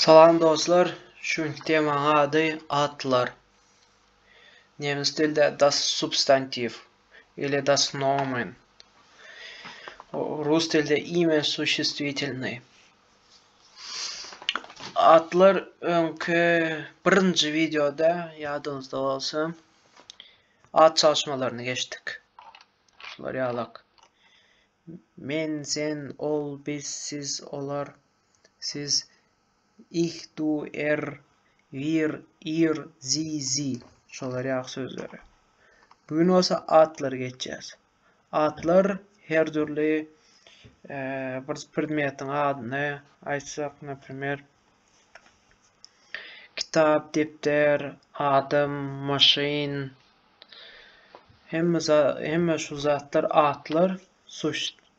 Salam dostlar, şu temanın adı atlar. Nemis dilde das Substantiv или das Nomen. Rus dilde имя существительное. Atlar önkü birinci videoda yadınızda olsun at çalışmalarını geçtik. Şular yalak. Men, sen, ol, biz, siz, olar, siz, ich, du, er, wir, ihr, sie. Şolar yak sözleri. Bugün olsa atlar geçeceğiz. Atlar her türlü bir predmetin adını aytsak, например, kitap, defter, adam, maşin, hemme şu zatlar atlar,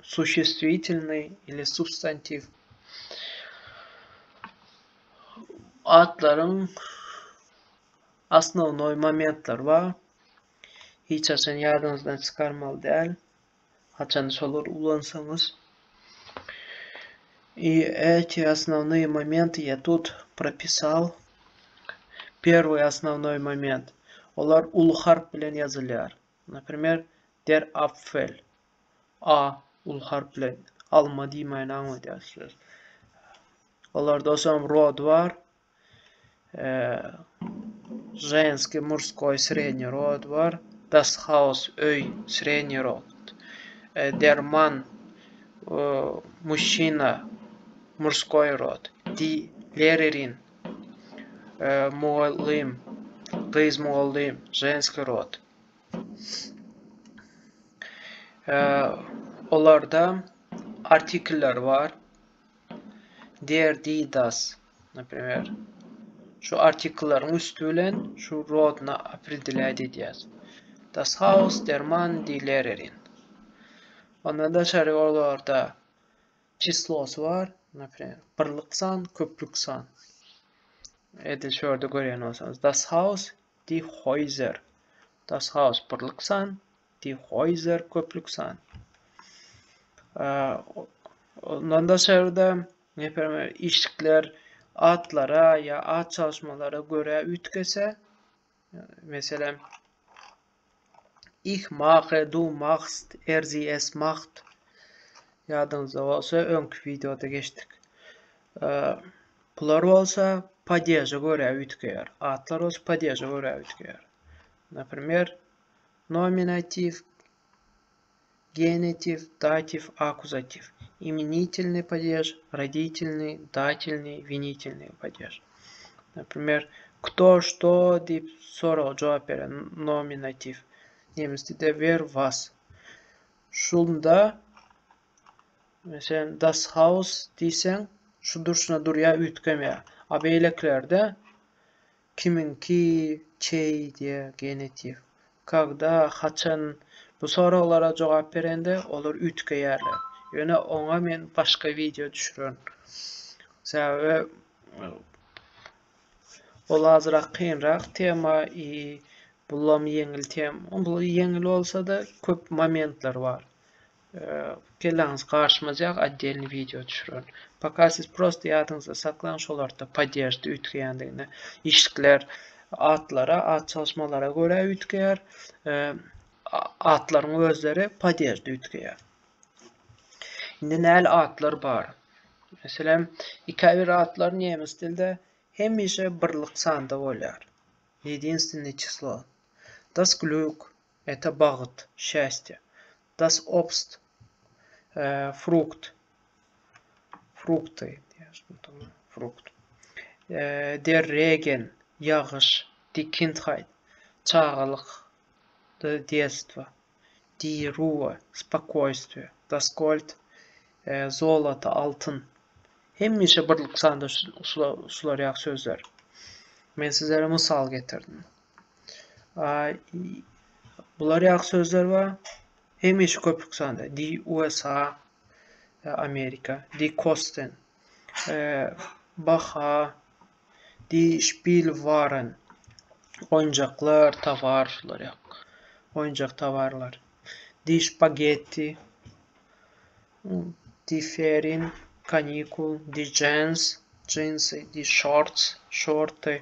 существительный или substantiv. Atların основной momentler var. Hiç açan yadınızdan çıkarmalı değil. Açan solar уланsanız. И эти основные моменты я тут прописал. Первый основной момент. Олар ул harf bilen yazılır. Например, der Apfel. A ul harf bilen alma demeyin anlayacağız. Olarda osam rod var. Женский, мужской, средний род var. Das Haus, öy, средний род. Der Mann, мужчина, мужской род. Die Lehrerin, muallim, kız muallim, женский род. Olarda artiküller var. Der, die, das. Например, şu artiküllerin üstüyle şu rodna определять edeceğiz. Das Haus, der Mann, die Lehrerin. Ondan da şöyle oralarda çislosu var. Например, birlik san, köplük san. Edil şurada görüyen olsanız. Das Haus, die Häuser. Das Haus, birlik san, die Häuser, köplük san. Ondan da şöyle yapıyorum, işlikler atlara ya at çalışmalara göre ütkese. Mesela ich mache, du machst, er, sie, es macht. Yadınızda olsa önkü videoda geçtik. Bular olsa padyeja göre ütkeyer. Atlar olsa padyeja göre ütkeyer. Например, nominativ, генитив, датив, аккузатив. Именительный падеж, родительный, дательный, винительный падеж. Например, кто, что deyip soru cevap veren nominativ. Nemis dilde wer, was. Şunda mesela das Haus diysen şudur şuna dur ya ütkeme. Abeyleklerde kiminki, çey diye genitif. Когда, haçan bu sorulara cevap verende olur ütkeyerler. Yani ona men başka video düşürüyorum. Mesela ol azırak kıyınrak tema bulam yengil tema. Bu yengil olsa da köp momentler var. Kelağınız karşımayacak addelini video düşürüyorum. Пока siz prosto yadınızda saklan şolarda padiyajda ütkeyendiğine işlikler atlara, at çalışmalara göre ütkeyer. Atların özleri padiyajda ütkeyer. Şimdi näl atlar var? Mesela ikavir atlar nemis dilde hemişe birlik sanda bolar. Единственное число. Das Glück, это багыт, счастье. Das Obst, Frucht, frukты, frukt. Der Regen, yağış, die Kindheit, çağlık, детство. Die Ruhe, спокойствие, das Gold, zolata, altın. Hemişe birlik sanda sular yak sözler. Ben sizlere misal getirdim. Bular yak sözler var. Hemişe köpük sanda. Die USA, Amerika, die Kosten, Baha, die Spielwaren, oyuncaklar, tavarlar yak. Oyuncak tavarlar. Die Spaghetti, die Ferien, kanikul, die Jans, jeansy, die shorts, shorty.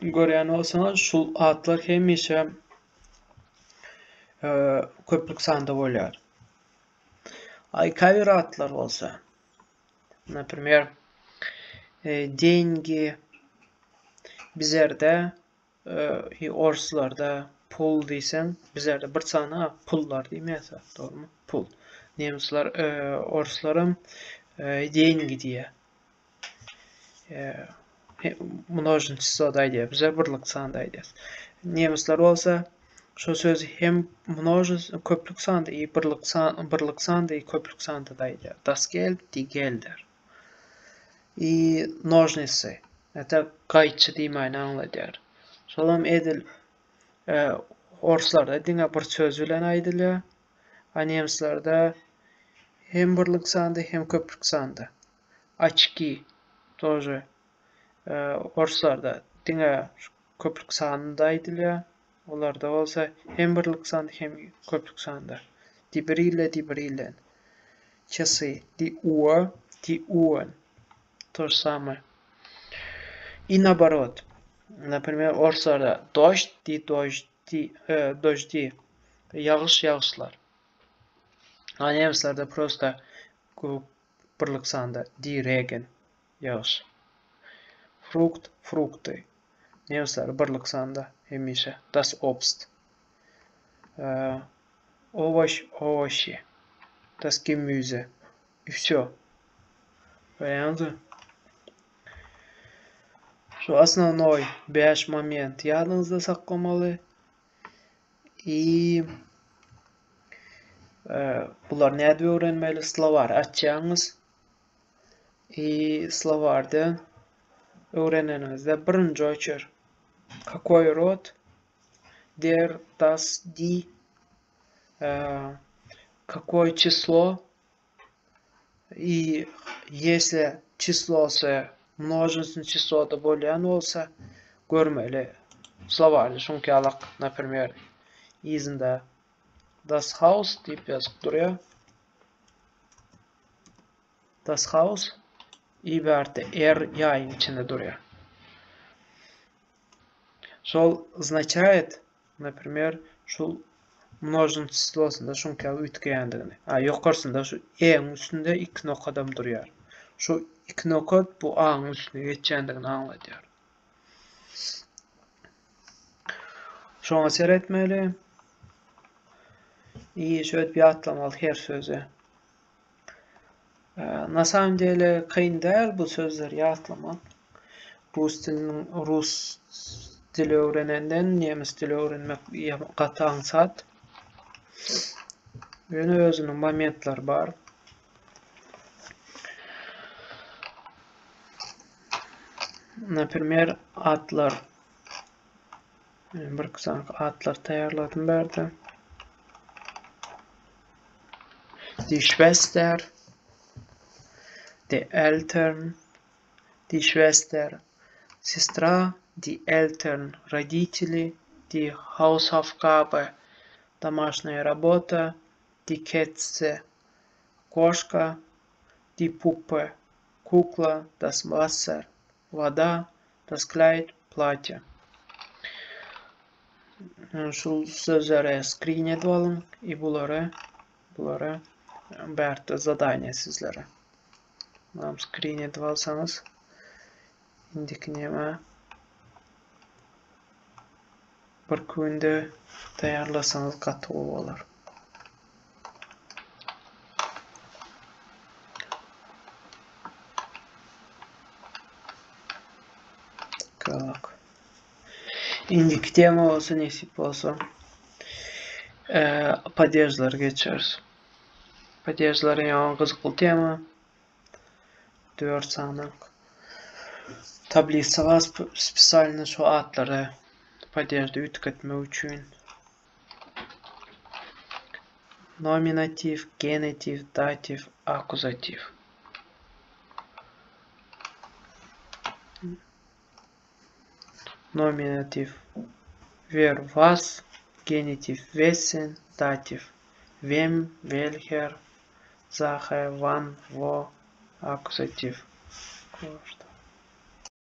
Görýän bolsaňyz şol atlar hemişe köplük sanda bolýar. Aýka bir atlar bolsa, например, деньги, bizlerde orslarda pul diýsen, bizlerde bir sana pullar diýmezler, dogrymy? Pul. Nemsler orslarym деньги diýe. Mnożny çysloda diýe, bizler birlik sanda diýeriz. Nemsler bolsa şu söz hem mnożny köplük sanda, birlik sanda, köplük sanda diýer. Das Geld, die Gelder. Mnożnyjsy, ete gaýçy diýmäni aňladýar. Şolam edil orslarda diňe bir söz bilen aýdylýar. Nemslarda hem birlik sanda hem köplük sanda. Açki тоже orslarda diňe köplük sanda aýdylýar. Olarda bolsa hem birlik sanda hem köplük sanda. Die Brille. Часы, die Uhr, die Uhren. То же самое. И наоборот. Например, orslarda дождь, дожди. Yağışlar. A nemslerde просто birlik sanda. Die Regen. Yağış. Frukt, frukty. Nemsler birlik sanda. Hemişe. Das Obst. Овощи. Das Gemüse. И всё. Понятно? Şu основной 5 момент ýadyňyzda saklamaly. Bular näde öwrenmeli? Slovar açýaňyz. Slovarda öwrenenizde birinji öçür. Какой род? Der, das, die. Какое число? И если числосы множественное число da bolýan bolsa, görmeli. Slovarly şonky alak, например, izinde das Haus diýip ýazyp durýar. Das Haus ibärde ýaýyň içinde durýar. Şol означает, например, şol množný çyslosunda şonka ütgeýändigini. Ýokarsynda şu eň üstünde 2 nokadam durýar. Şu 2 nokat bu aň üstüne geçýändigini aňladýar. Şoňa seretmeli. Şöyle bir atlamalı her söze. Na samym деле kıyın däl bu sözleri atlamak. Rus dili öwrenenden nemis dili öwrenmek gaty aňsat. Ýöne özüniň momentler bar. Например, atlar. Bir kısa atlar taýýarladym berde. Die Schwester, die Eltern, die Schwester, Sestra, die Eltern, Родители, die Hausaufgabe, домашняя работа, die Katze, кошка, die Puppe, кукла, das Wasser, вода, das Kleid, платье. Şol sözlere screen edip alın, bulara bärde zadanya sizlere. Mam screen edip alsanız indiki näme bir günde taýarlasanız gaty bolar. Kak. İndiki tema olsa nesip olsa padejlar geçeriz. Padejlar ýa gyzykly tema. 4 sanyk tablica var spesialny şu atlary padejde ütketmek üçin. Nominativ, genitiv, dativ, akuzativ. Nominativ wer was, genitiv wessen, dativ wem, welcher, Sache, wann, wo, Аккузатив. Кошт.